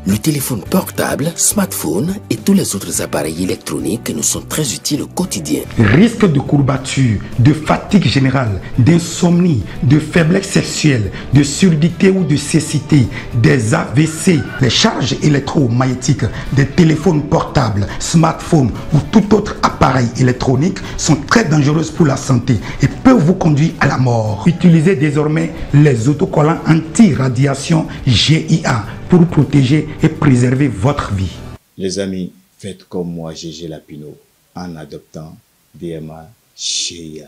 Le téléphone portable, smartphone et tous les autres appareils électroniques nous sont très utiles au quotidien. Risque de courbature, de fatigue générale, d'insomnie, de faiblesse sexuelle, de surdité ou de cécité, des AVC, les charges électromagnétiques des téléphones portables, smartphones ou tout autre appareil électronique sont très dangereuses pour la santé et peuvent vous conduire à la mort. Utilisez désormais les autocollants anti-radiation GIA pour protéger et préserver votre vie. Les amis, faites comme moi, Gégé Lapino, en adoptant DMA GIA.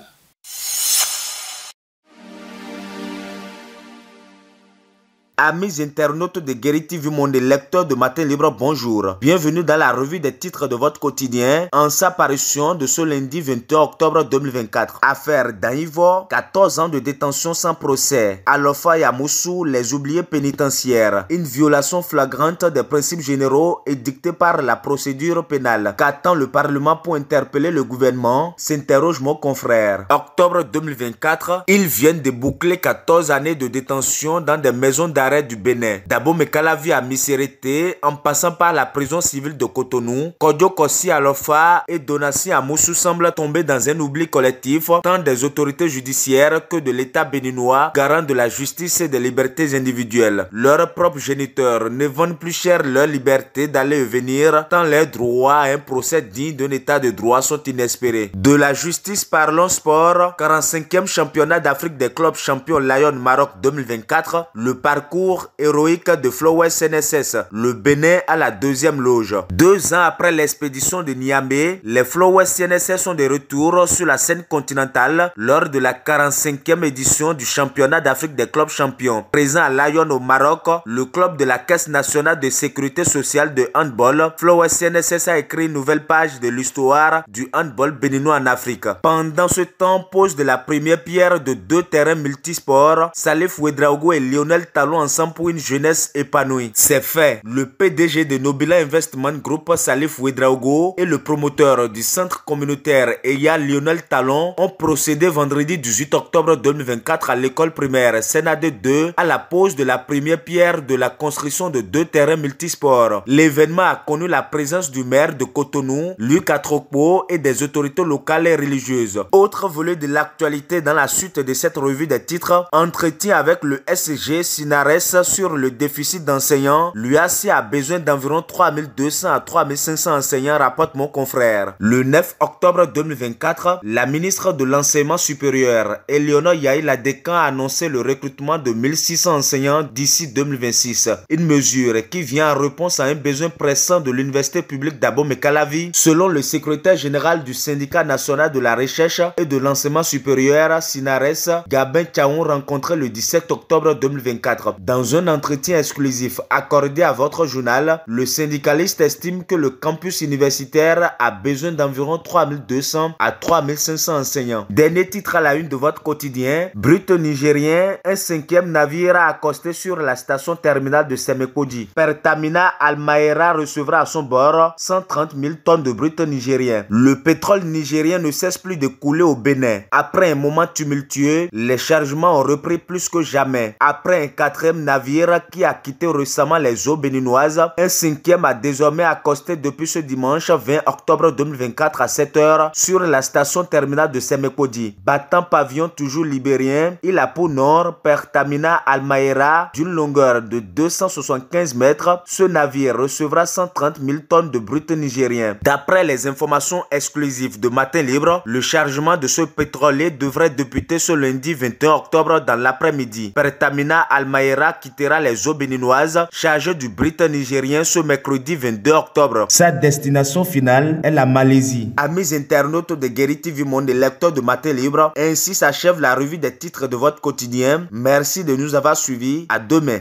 Amis internautes de Guéri TV Monde, lecteurs de Matin Libre, bonjour. Bienvenue dans la revue des titres de votre quotidien en sa parution de ce lundi 21 octobre 2024. Affaire d'Anivor, 14 ans de détention sans procès. Alofa et Amoussou, les oubliés pénitentiaires. Une violation flagrante des principes généraux édictés par la procédure pénale. Qu'attend le Parlement pour interpeller le gouvernement? S'interroge mon confrère. Octobre 2024, ils viennent de boucler 14 années de détention dans des maisons d'arrêt du Bénin. Dabo Mekalavi à Misérité, en passant par la prison civile de Cotonou, Kodio Kossi Alofa et Donassi Amoussou semblent tomber dans un oubli collectif, tant des autorités judiciaires que de l'État béninois, garant de la justice et des libertés individuelles. Leurs propres géniteurs ne vendent plus cher leur liberté d'aller et venir, tant leurs droits à un procès digne d'un état de droit sont inespérés. De la justice, parlons sport. 45e championnat d'Afrique des clubs champions Lion Maroc 2024, le parcours héroïque de Flowers CNSS, le Bénin à la deuxième loge. 2 ans après l'expédition de Niamey, les Flowers CNSS sont de retour sur la scène continentale lors de la 45e édition du championnat d'Afrique des clubs champions. Présent à Lyon au Maroc, le club de la Caisse nationale de sécurité sociale de handball, Flowers CNSS a écrit une nouvelle page de l'histoire du handball béninois en Afrique. Pendant ce temps, pose de la première pierre de 2 terrains multisports, Salif Ouedraogo et Lionel Talon ensemble pour une jeunesse épanouie. C'est fait. Le PDG de Nobila Investment Group, Salif Ouedraogo, et le promoteur du centre communautaire Eya Lionel Talon ont procédé vendredi 18 octobre 2024 à l'école primaire Sénade 2 à la pose de la première pierre de la construction de 2 terrains multisports. L'événement a connu la présence du maire de Cotonou, Luc Atrokpo, et des autorités locales et religieuses. Autre volet de l'actualité dans la suite de cette revue des titres, entretien avec le SG Sinares sur le déficit d'enseignants. L'UAC a besoin d'environ 3200 à 3500 enseignants, rapporte mon confrère. Le 9 octobre 2024, la ministre de l'Enseignement supérieur, Eleonore Yahi Ladekhan, a annoncé le recrutement de 1600 enseignants d'ici 2026. Une mesure qui vient en réponse à un besoin pressant de l'université publique d'Abo Mekalavi, selon le secrétaire général du syndicat national de la recherche et de l'enseignement supérieur, Sinares, Gabin Tchaoun, rencontré le 17 octobre 2024. Dans un entretien exclusif accordé à votre journal, le syndicaliste estime que le campus universitaire a besoin d'environ 3200 à 3500 enseignants. Dernier titre à la une de votre quotidien, brut nigérien, un 5e navire a accosté sur la station terminale de Semekodi. Pertamina Almaera recevra à son bord 130 000 tonnes de brut nigérien. Le pétrole nigérien ne cesse plus de couler au Bénin. Après un moment tumultueux, les chargements ont repris plus que jamais. Après un 4e navire qui a quitté récemment les eaux béninoises, un 5e a désormais accosté depuis ce dimanche 20 octobre 2024 à 7 h sur la station terminale de Semekodi. Battant pavillon toujours libérien, il a pour nord Pertamina Almaera d'une longueur de 275 mètres. Ce navire recevra 130 000 tonnes de brut nigérien. D'après les informations exclusives de Matin Libre, le chargement de ce pétrolier devrait débuter ce lundi 21 octobre dans l'après-midi. Pertamina Almaera quittera les eaux béninoises chargées du brut nigérien ce mercredi 22 octobre. Sa destination finale est la Malaisie. Amis internautes de Guéri TV Monde et lecteurs de Matin Libre, ainsi s'achève la revue des titres de votre quotidien. Merci de nous avoir suivis. À demain.